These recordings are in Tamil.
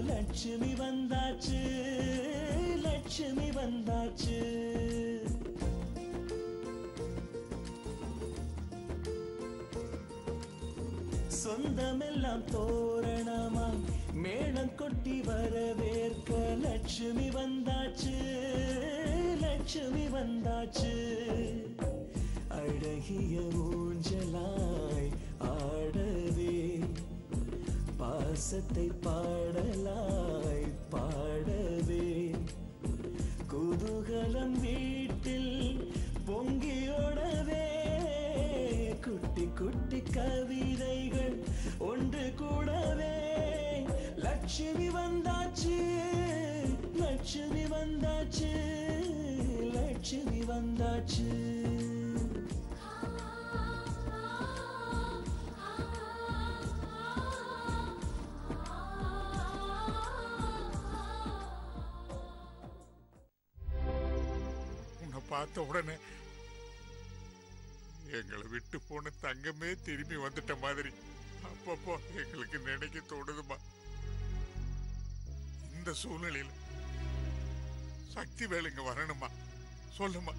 லட்சுமி வந்தாச்சு, லட்சுமி வந்தாச்சு. சொந்தமெல்லாம் தோரணமாய் மேளம் கொட்டி வரவேற்க லட்சுமி வந்தாச்சு, லட்சுமி வந்தாச்சு. அழகிய ஊஞ்சலாய் ஆடவே பாசத்தை பாடலாய் பாடவே குதூகலம் வீட்டில் பொங்கியோடவே குட்டி குட்டி கவிதைகள் ஒன்று கூடவே லட்சுமி வந்தாச்சு, லட்சுமி வந்தாச்சு, லட்சுமி வந்தாச்சு. பார்த்த உடனே எங்களை விட்டு போன தங்கமே திரும்பி வந்துட்ட மாதிரி அப்பப்போ எங்களுக்கு நினைக்க தோணுதுமா. இந்த சூழ்நிலையில் சக்தி வேலைங்க வரணுமா சொல்லுமா.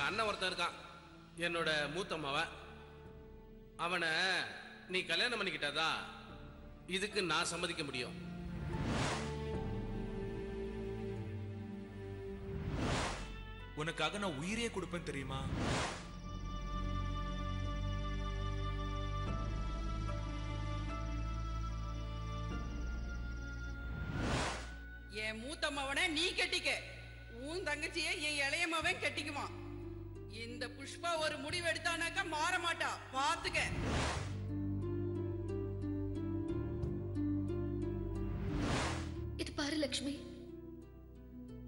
அண்ணன் ஒருத்தன் இருக்கான், என்னோட மூத்த மவன். அவனை நீ கல்யாணம் பண்ணிக்கிட்டாதா இதுக்கு நான் சம்மதிக்க முடியும். உனக்காக நான் உயிரே கொடுப்பேன் தெரியுமா? என் மூத்த மவனை நீ கட்டிக்க, உன் தங்கச்சியை என் இளைய மவன் கட்டிக்குமா. இந்த புஷ்பா ஒரு முடிவு எடுத்தானாக்கா மாற மாட்டா, பாத்துக்க. இது பாரு லட்சுமி,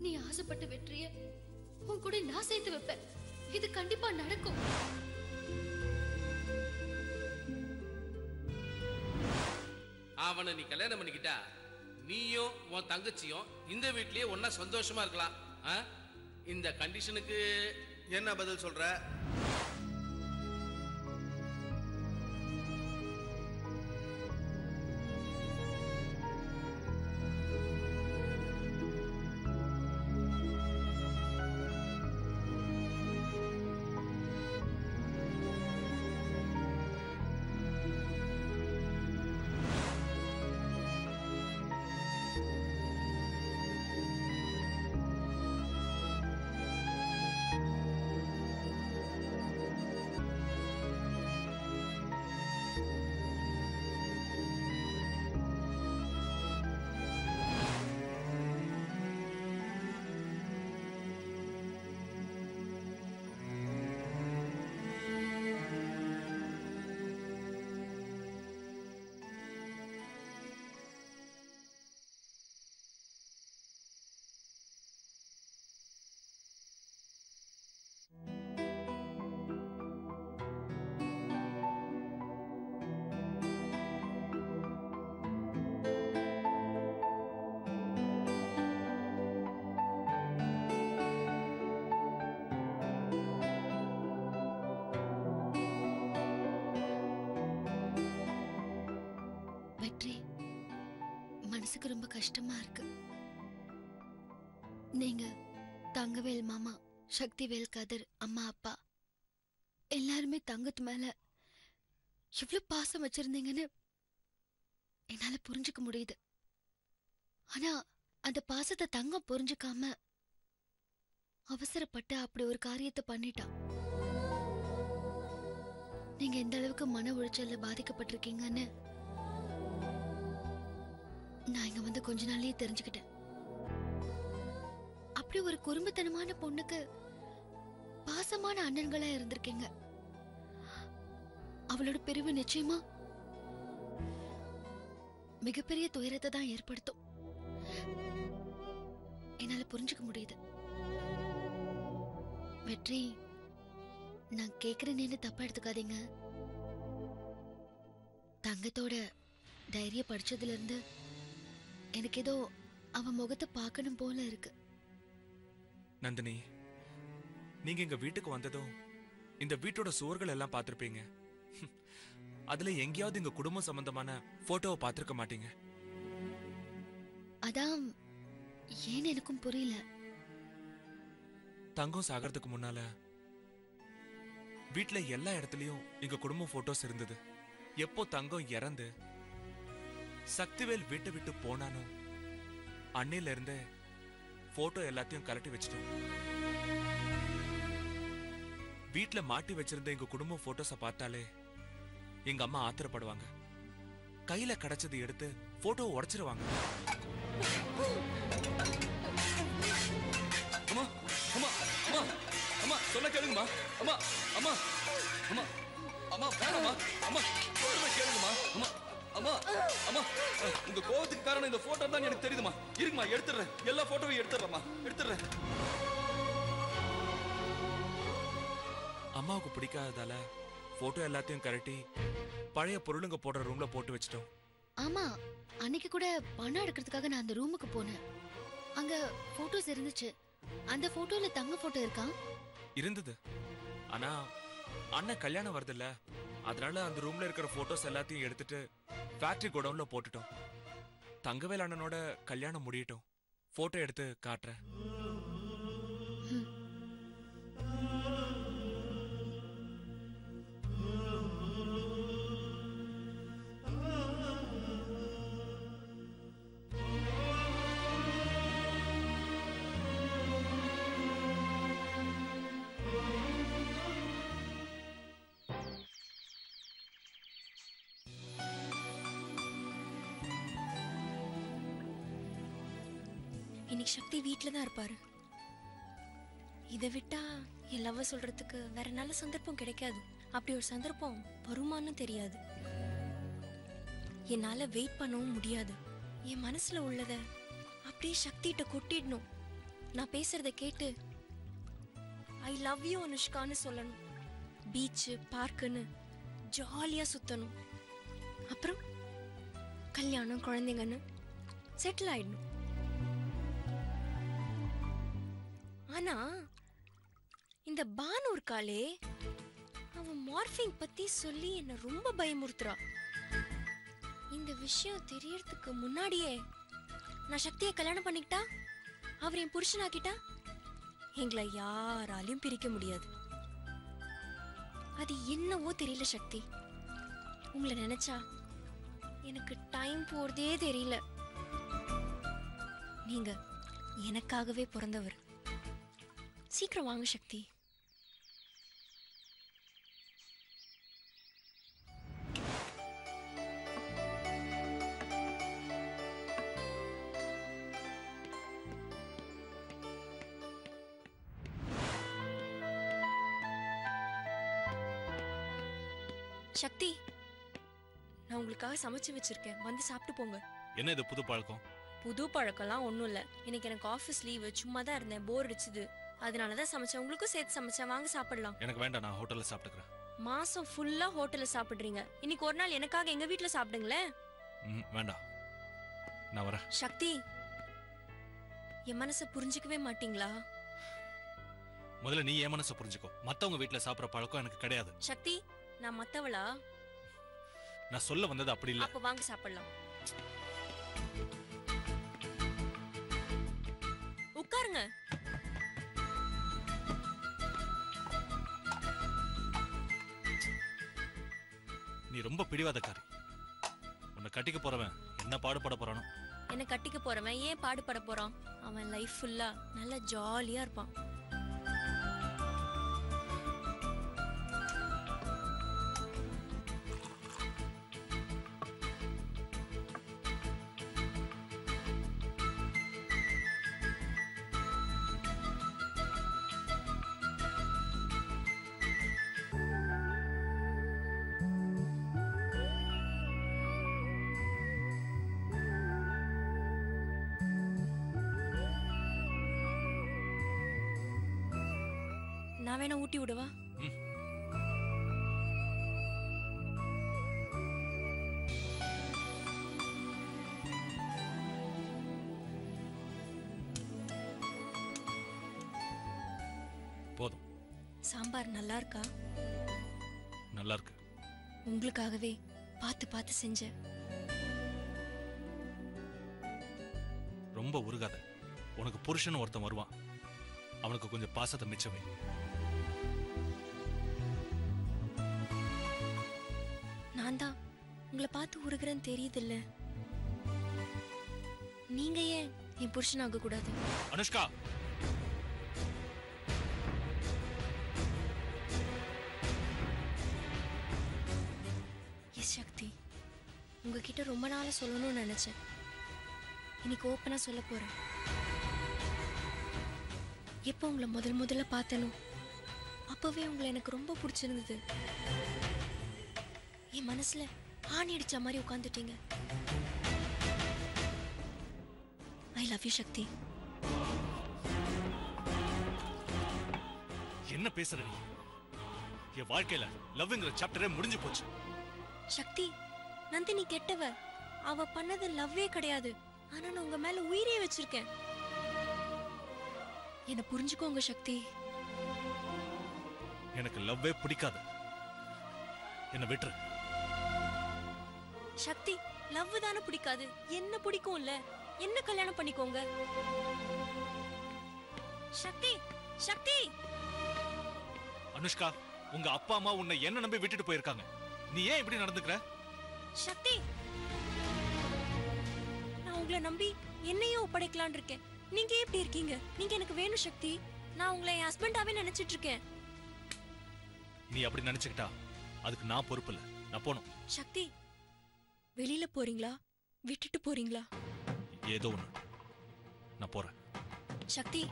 நீ ஆசைப்பட்ட வெற்றிய உன் கூட நான் சேர்த்து வைப்பேன். இது கண்டிப்பா நடக்கும். அவனை நீ கல்யாணம் பண்ணிக்கிட்டா நீயும் உன் தங்கச்சியும் இந்த வீட்லயே ஒன்னா சந்தோஷமா இருக்கலாம். இந்த கண்டிஷனுக்கு என்ன பதில் சொல்ற? மனசுக்கு ரொம்ப கஷ்டமா இருக்கு. நீங்க தங்கவேல் மாமா, சக்திவேல் கதிர், அம்மா அப்பா எல்லாருமே தங்கத்து மேல எவ்வளவு பாசம் வச்சிருந்தீங்கன்னு என்னால புரிஞ்சுக்க முடியுது. ஆனா அந்த பாசத்தை தங்கம் புரிஞ்சுக்காம அவசரப்பட்டு அப்படி ஒரு காரியத்தை பண்ணிட்டான். நீங்க எந்த அளவுக்கு மன உளைச்சல்ல பாதிக்கப்பட்டிருக்கீங்கன்னு நான் இங்க வந்து கொஞ்ச நாள்லயே தெரிஞ்சுக்கிட்டேன். அப்படி ஒரு குறும்புத்தனமான பொண்ணுக்கு பாசமான அண்ணன்களா இருந்திருக்கீங்க. அவளோட பிரிவு நிச்சயமா மிகப்பெரிய துயரத்தை தான் ஏற்படுத்தும். என்னால புரிஞ்சுக்க முடியுது. வெற்றி, நான் கேக்குறேன்னு தப்பா எடுத்துக்காதீங்க. தங்கத்தோட டைரிய படிச்சதுல இருந்து எனக்கு ஏதோ அவன் முகத்தை பார்க்கணும் போல இருக்கு. நந்தினி, நீங்க எங்க வீட்டுக்கு வந்ததும் இந்த வீட்டோட சுவர்கள் எல்லாம் பார்த்திருப்பீங்க. அதுல எங்கேயாவது எங்க குடும்பம் சம்பந்தமான போட்டோவை பார்த்திருக்க மாட்டீங்க. அதான் ஏன்னு எனக்கும் புரியல. தங்கம் சாகிறதுக்கு முன்னால வீட்டுல எல்லா இடத்துலயும் எங்க குடும்ப போட்டோஸ் இருந்தது. எப்போ தங்கம் இறந்து சக்திவேல் வீட்டை விட்டு போனானோ அன்னையில இருந்தே போட்டோ எல்லாத்தையும் கலட்டி வச்சிட்டோம். வீட்டுல மாட்டி வச்சிருந்த எங்க குடும்ப போட்டோஸ பார்த்தாலே எங்க அம்மா ஆத்திரப்படுவாங்க. கையில கிடைச்சது எடுத்து போட்டோ உடைச்சிருவாங்க. அம்மா அம்மா அம்மா அம்மா சொல்ல கேளுங்கம்மா. அம்மா அம்மா அம்மா அம்மா வேணாம்மா. அம்மா சொல்றத கேளுங்கம்மா. அம்மா அம்மா அம்மா உங்க கோவத்துக்கு காரணம் இந்த போட்டோ தான் எனக்கு தெரியுதுமா. இருக்குமா, எடுத்துறேன். எல்லா போட்டோவையும் எடுத்துறேம்மா, எடுத்துறேன். அம்மாவுக்கு பிடிக்காததால போட்டோ எல்லாத்தையும் கரட்டி பழைய பொருளுங்க போடுற ரூம்ல போட்டு வச்சிட்டோம். ஆமா, அன்னைக்கு கூட பணம் எடுக்கிறதுக்காக நான் அந்த ரூமுக்கு போனேன். அங்க போட்டோஸ் இருந்துச்சு. அந்த போட்டோல தங்க போட்டோ இருக்கா? இருந்தது. ஆனா அண்ணன் கல்யாணம் வருது இல்ல, அதனால அந்த ரூம்ல இருக்கிற போட்டோஸ் எல்லாத்தையும் எடுத்துட்டு ஃபேக்டரி கோடவுன்ல போட்டுட்டோம். தங்கவேல் அண்ணனோட கல்யாணம் முடியட்டும், போட்டோ எடுத்து காட்டுறேன். இன்னைக்கு சக்தி வீட்டில தான் இருப்பாரு. இதை விட்டா என் லவ் சொல்றதுக்கு வேற நல்ல சந்தர்ப்பம் கிடைக்காது. அப்படி ஒரு சந்தர்ப்பம் வருமானு தெரியாது. என்னால வெயிட் பண்ணவும் முடியாது. என் மனசுல உள்ளத அப்படியே சக்திகிட்ட கொட்டிடணும். நான் பேசுறத கேட்டு ஐ லவ் யூ அனுஷ்கான்னு சொல்லணும். பீச்சு பார்க்குன்னு ஜாலியா சுத்தணும். அப்புறம் கல்யாணம், குழந்தைங்கன்னு செட்டில் ஆயிடணும். ஆனா இந்த பானு இருக்காளே, அவன் மார்ஃபிங் பத்தி சொல்லி என்ன ரொம்ப பயமுறுத்துறா. இந்த விஷயம் தெரியறதுக்கு முன்னாடியே நான் சக்தியை கல்யாணம் பண்ணிக்கிட்டா, அவர் என் புருஷனாக்கிட்டா, எங்களை யாராலையும் பிரிக்க முடியாது. அது என்னவோ தெரியல சக்தி, உங்களை நினைச்சா எனக்கு டைம் போறதே தெரியல. நீங்க எனக்காகவே பிறந்தவர். சீக்கிரம் வாங்க சக்தி. சக்தி, நான் உங்களுக்காக சமைச்சு வச்சிருக்கேன், வந்து சாப்பிட்டு போங்க. என்ன இது புது பழக்கம்? புது பழக்கம்லாம் ஒன்றும் இல்லை. இன்னைக்கு எனக்கு ஆஃபீஸ் லீவு, சும்மா தான் இருந்தேன், போர் அடிச்சுது, அதனாலதான் சமைச்சேன். உங்களுக்கும் சேர்த்து சமைச்சேன், வாங்க சாப்பிடலாம். எனக்கு வேண்டாம், நான் ஹோட்டல்ல சாப்பிட்டுக்கிறேன். மாசம் ஃபுல்லா ஹோட்டல்ல சாப்பிடுறீங்க, இன்னைக்கு ஒரு நாள் எனக்காக எங்க வீட்டுல சாப்பிடுங்களேன். வேண்டாம், நான் வரேன். சக்தி, என் மனசை புரிஞ்சுக்கவே மாட்டீங்களா? முதல்ல நீ என் மனசை புரிஞ்சுக்கோ. மத்தவங்க வீட்டுல சாப்பிடுற பழக்கம் எனக்கு கிடையாது. சக்தி, நான் மத்தவளா? நான் சொல்ல வந்தது அப்படி இல்ல. அப்ப வாங்க சாப்பிடலாம். உட்காருங்க. நீ ரொம்ப பிடிவாதக்காரி. உன்னை கட்டிக்க போறவன் என்ன பாடுபட போறானோ. என்ன கட்டிக்க போறவன் ஏன் பாடுபட போறான்? அவன் லைஃப் ஃபுல்லா நல்லா ஜாலியா இருப்பான். நான் வேணா ஊட்டி விடவா? போதும். சாம்பார் நல்லா இருக்கா? நல்லா இருக்கு. உங்களுக்காகவே பார்த்து பார்த்து செஞ்சேன். ரொம்ப உருகாத. உனக்கு புருஷன் ஒருத்தன் வருவான். அவனுக்கு கொஞ்சம் பாசத்தை மிச்சமே. நான் தான் உங்களை பார்த்து உருகிறேன்னு தெரியுதுல்ல. நீங்க ஏன் என் புருஷனாக கூடாது? அனுஷ்கா, எஸ் சக்தி, உங்ககிட்ட ரொம்ப நாளா சொல்லணும்னு நினைச்சேன். இன்னைக்கு ஓப்பனா சொல்ல போறேன். எப்போ உங்களை முதல்ல பார்த்தனோ அப்பவே உங்களை எனக்கு ரொம்ப பிடிச்சிருந்தது. என் மனசுல ஆணி அடிச்ச மாதிரி உட்காந்துட்டீங்க. ஐ லவ் யூ சக்தி. என்ன பேசுற நீ? என் வாழ்க்கையில லவ்ங்கிற சாப்டரே முடிஞ்சு போச்சு. சக்தி, நந்தினி கெட்டவ. அவ பண்ணது லவ்வே கிடையாது. ஆனா நான் உங்க மேல உயிரே வச்சிருக்கேன். என்ன புரிஞ்சுக்கோங்க சக்தி. எனக்கு லவ்வே பிடிக்காது. என்ன விட்டுரு. சக்தி, லவ் தானே பிடிக்காது. என்ன பிடிக்கும் இல்ல? என்ன கல்யாணம் பண்ணிக்கோங்க. சக்தி, சக்தி. அனுஷ்கா, உங்க அப்பா அம்மா உன்னை என்ன நம்பி விட்டுட்டு போயிருக்காங்க. நீ ஏன் இப்படி நடந்துக்கிற? சக்தி, நான் உங்களை நம்பி என்னையும் ஒப்படைக்கலான் இருக்கேன். நீங்க எப்படி இருக்கீங்க? நீங்க எனக்கு வேணும் சக்தி. நான் உங்களை என் ஹஸ்பண்டாவே நினைச்சிட்டு இருக்கேன். நீ அப்படி நினைச்சுக்கிட்டா அதுக்கு நான் பொறுப்பு இல்ல. நான் போணும். சக்தி, வெளியில போறீங்களா? விட்டுட்டு போறீங்களா? ஏதோ ஒண்ணு. நான் போறேன். சக்தி,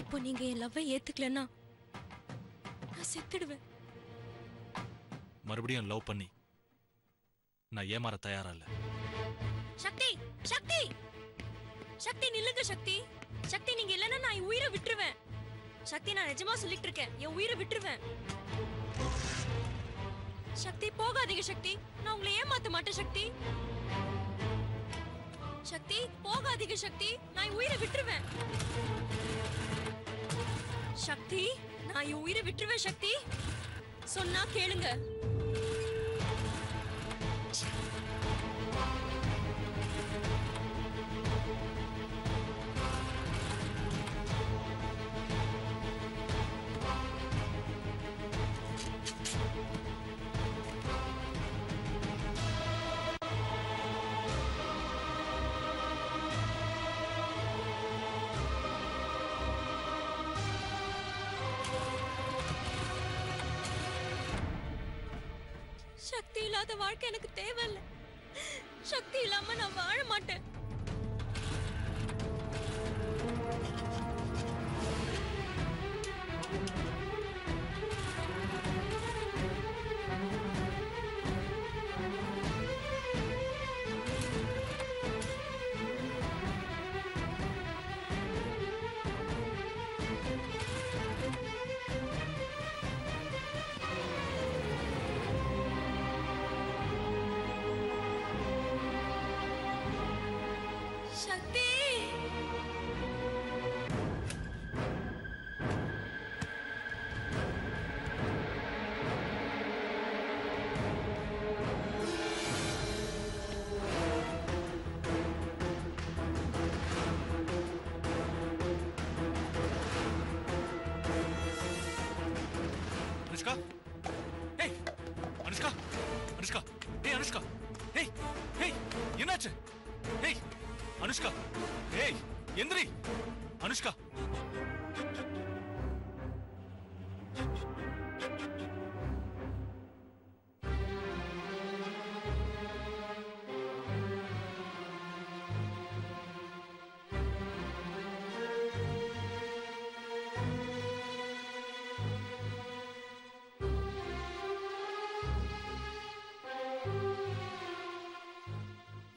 இப்போ நீங்க என் லவ்வை ஏத்துக்கலன்னா நான் செத்துடுவேன். மறுபடியும் லவ் பண்ணி நான் ஏமாற தயாரா இல்ல. சக்தி, சக்தி, சக்தி நில்லுங்க சக்தி. சக்தி, நீங்க இல்லைன்னா நான் என் உயிரை விட்டுருவேன். சக்தி, நான் நிஜமா சொல்லிட்டு இருக்கேன். என் உயிரை விட்டுருவேன். சக்தி, போகாதீங்க சக்தி. நான் உங்களை ஏமாத்த மாட்டேன் சக்தி. சக்தி, போகாதீங்க சக்தி. நான் என் உயிரை விட்டுருவேன். சக்தி, நான் என் உயிரை விட்டுருவேன் சக்தி. சொன்னா கேளுங்க. சக்தி இல்லாத வாழ்க்கை எனக்கு தேவையில்லை. சக்தி இல்லாம நான் வாழ மாட்டேன். அனுஷ்கா அனுஷ்கா ஏய் அனுஷ்கா ஏய் ஏய் என்னாச்சு ஏய் அனுஷ்கா ஏய் எந்திரி அனுஷ்கா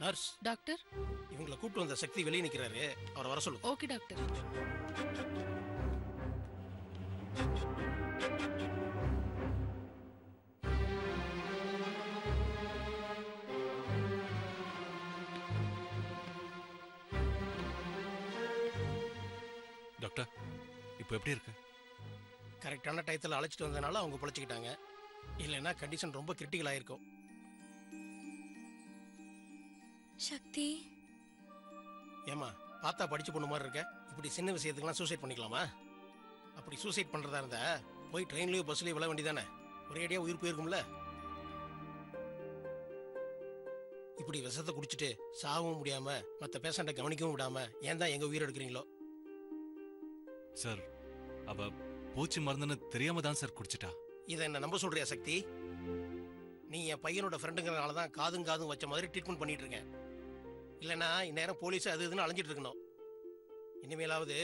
நர்ஸ் டாக்டர் இவங்களை கூப்பிட்டு வந்த சக்தி வெளியே நிக்கிறாரு, அவரை வர சொல்லுங்க. Okay doctor. டாக்டர் இப்போ எப்படி இருக்கு? கரெக்டான டயத்தில் அழைச்சிட்டு வந்ததுனால அவங்க பிழைச்சிக்கிட்டாங்க. இல்லைன்னா கண்டிஷன் ரொம்ப கிரிட்டிக்கல் ஆயிருக்கும். சக்தி ஏமா பார்த்தா படிச்சு பொண்ணு மாதிரி இருக்க, இப்படி சின்ன விஷயத்துக்குலாம் சூசைட் பண்ணிக்கலாமா? அப்படி சூசைட் பண்றதா இருந்தா போய் ட்ரெயின்லயோ பஸ்லயோ விழ வேண்டியதானே, ஒரேடியா உயிர் போயிருக்கும்ல. இப்படி விஷத்தை குடிச்சிட்டு சாகவும் முடியாம மற்ற பேஷண்ட்டை கவனிக்கவும் விடாம ஏன் தான் எங்க உயிர் எடுக்கிறீங்களோ? சார் அவ பூச்சி மருந்துன்னு தெரியாம தான் சார் குடிச்சிட்டா. இதை என்ன நம்ப சொல்றியா சக்தி? நீ என் பையனோட ஃப்ரெண்டுங்கிறனால தான் காதும் காதும் வச்ச மாதிரி ட்ரீட்மெண்ட் பண்ணிட்டு இருக்கேன். இல்லைன்னா இந்நேரம் போலீஸ் அது இதுன்னு அலைஞ்சிட்டு இருக்கணும். இனிமேலாவது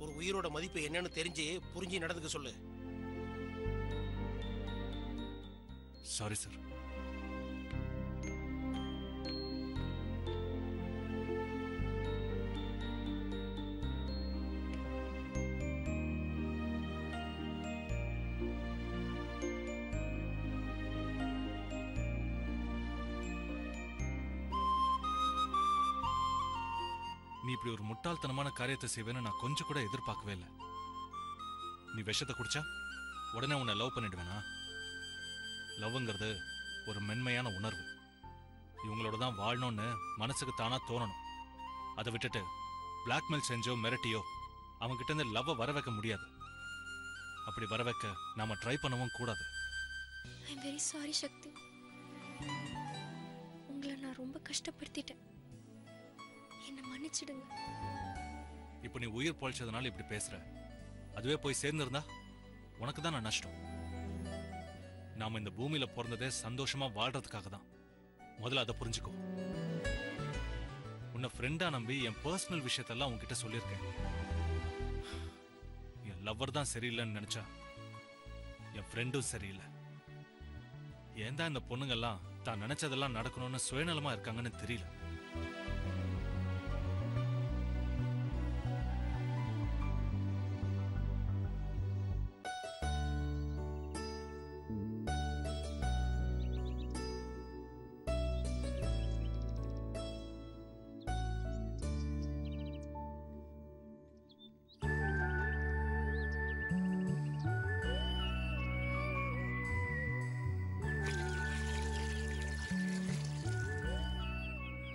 ஒரு உயிரோட மதிப்பு என்னன்னு தெரிஞ்சு புரிஞ்சு நடந்துக்க சொல்லு. Sorry sir. நீ இப்படி ஒரு முட்டாள்தனமான காரியத்தை செய்வேன்னு நான் கொஞ்சம் கூட எதிர்பார்க்கவே இல்லை. நீ விஷத்தை குடிச்சா உடனே உன்னை லவ் பண்ணிடுவேனா? லவ்ங்கிறது ஒரு மென்மையான உணர்வு. இவங்களோட தான் வாழணும்னு மனசுக்கு தானா தோணணும். அதை விட்டுட்டு பிளாக்மெயில் செஞ்சோ மிரட்டியோ அவங்க கிட்ட இருந்து லவ்வை வர வைக்க முடியாது. அப்படி வர வைக்க நாம ட்ரை பண்ணவும் கூடாது. ஐ எம் வெரி சாரி சக்தி. உங்களை நான் ரொம்ப கஷ்டப்படுத்திட்டேன். என்னை மன்னிச்சிடுங்க. இப்போ நீ உயிர் பொழைச்சதுனால இப்படி பேசுற. அதுவே போய் சேர்ந்திருந்தா உனக்கு தான் நான் நஷ்டம். நாம இந்த பூமியில பிறந்ததே சந்தோஷமா வாழ்றதுக்காக தான். முதல்ல அதை புரிஞ்சுக்கோ. உன்னை ஃப்ரெண்டா நம்பி என் பர்சனல் விஷயத்தெல்லாம் உன்கிட்ட சொல்லியிருக்கேன். என் லவ்வர் தான் சரியில்லைன்னு நினைச்சா என் ஃப்ரெண்டும் சரியில்லை. ஏன் தான் இந்த பொண்ணுங்கெல்லாம் தான் நினைச்சதெல்லாம் நடக்கணும்னு சுயநலமா இருக்காங்கன்னு தெரியல.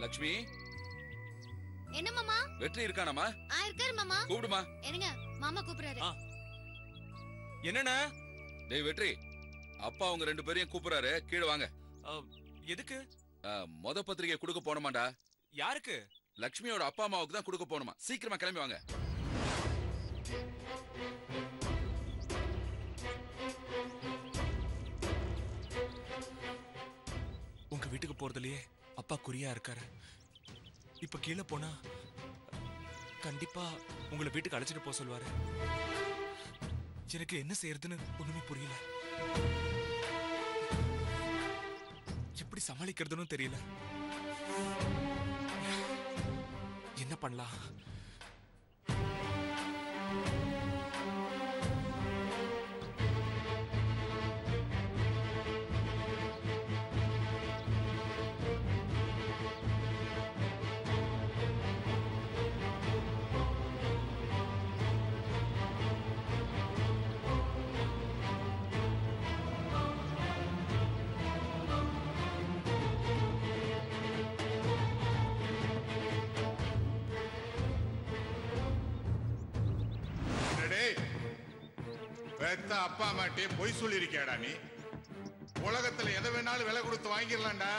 லட்சுமி, என்ன மாமா? வெற்றி இருக்கானாமா? இருக்காரு மாமா. கூப்பிடுமா. என்னங்க மாமா கூப்பிடுறாரு. என்னண்ணா? டேய் வெற்றி, அப்பா அவங்க ரெண்டு பேரையும் கூப்பிடுறாரு, கீழே வாங்க. எதுக்கு? மொத பத்திரிகை கொடுக்க போனமாண்டா. யாருக்கு? லட்சுமியோட அப்பா அம்மாவுக்கு தான் கொடுக்க போனோமா. சீக்கிரமா கிளம்பி வாங்க. உங்க வீட்டுக்கு போறதுலயே அப்பா குறியா இருக்காரு. இப்ப கீழே போனா கண்டிப்பா உங்களை வீட்டுக்கு அழைச்சிட்டு போக சொல்லுவாரு. எனக்கு என்ன செய்யறதுன்னு ஒண்ணுமே புரியல. எப்படி சமாளிக்கிறதுன்னு தெரியல. என்ன பண்ணலாம்? பெத்த அப்பா அம்மாட்டே பொய் சொல்லிருக்கியாடா நீ? உலகத்துல எதை வேணாலும் விலை கொடுத்து வாங்கிடலாம்டா.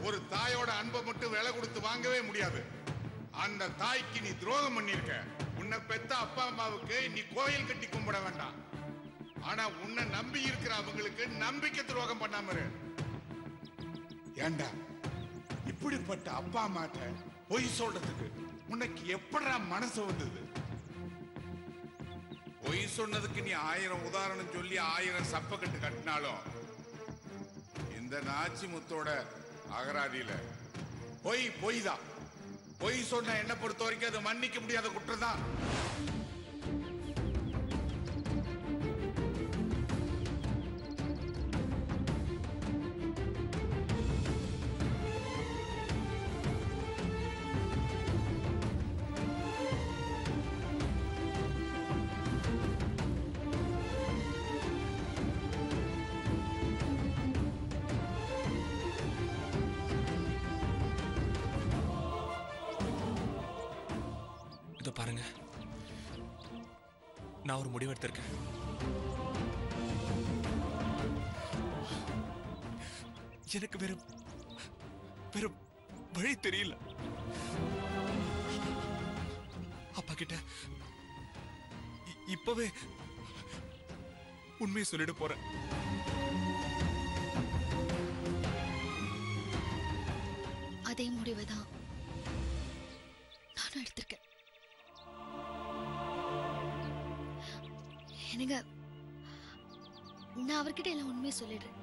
ஒரு தாயோட அன்பை மட்டும் விலை கொடுத்து வாங்கவே முடியாது. அந்த தாய்க்கு நீ துரோகம் பண்ணிருக்க. உன்னை பெத்த அப்பா அம்மாவுக்கு நீ கோயில் கட்டி கும்பிட வேண்டாம். ஆனா உன்னை நம்பி இருக்கிற அவங்களுக்கு நம்பிக்கை துரோகம் பண்ணாம இரு. ஏண்டா இப்படிப்பட்ட அப்பா அம்மாட்ட பொய் சொல்றதுக்கு உனக்கு எப்படா மனசு வந்தது? பொய் சொன்னதுக்கு நீ 1000 உதாரணம் சொல்லி 1000 சப்பக்கட்டு கட்டினாலும் இந்த நாச்சி முத்தோட அகராதியில பொய் தான். பொய் சொன்ன என்ன பொறுத்த வரைக்கும் அது மன்னிக்க முடியாத குற்றம் தான். பாருங்க, நான் ஒரு முடிவு எடுத்திருக்கேன். எனக்கு வேற வழி தெரியல. அப்பா கிட்ட இப்பவே உண்மையை சொல்லிட போறேன். அதே முடிவுதான் நானும் எடுத்திருக்கேன். என்னங்க, நான் அவர்கிட்ட எல்லாம் உண்மையை சொல்லிடுறேன்.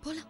போலாம்.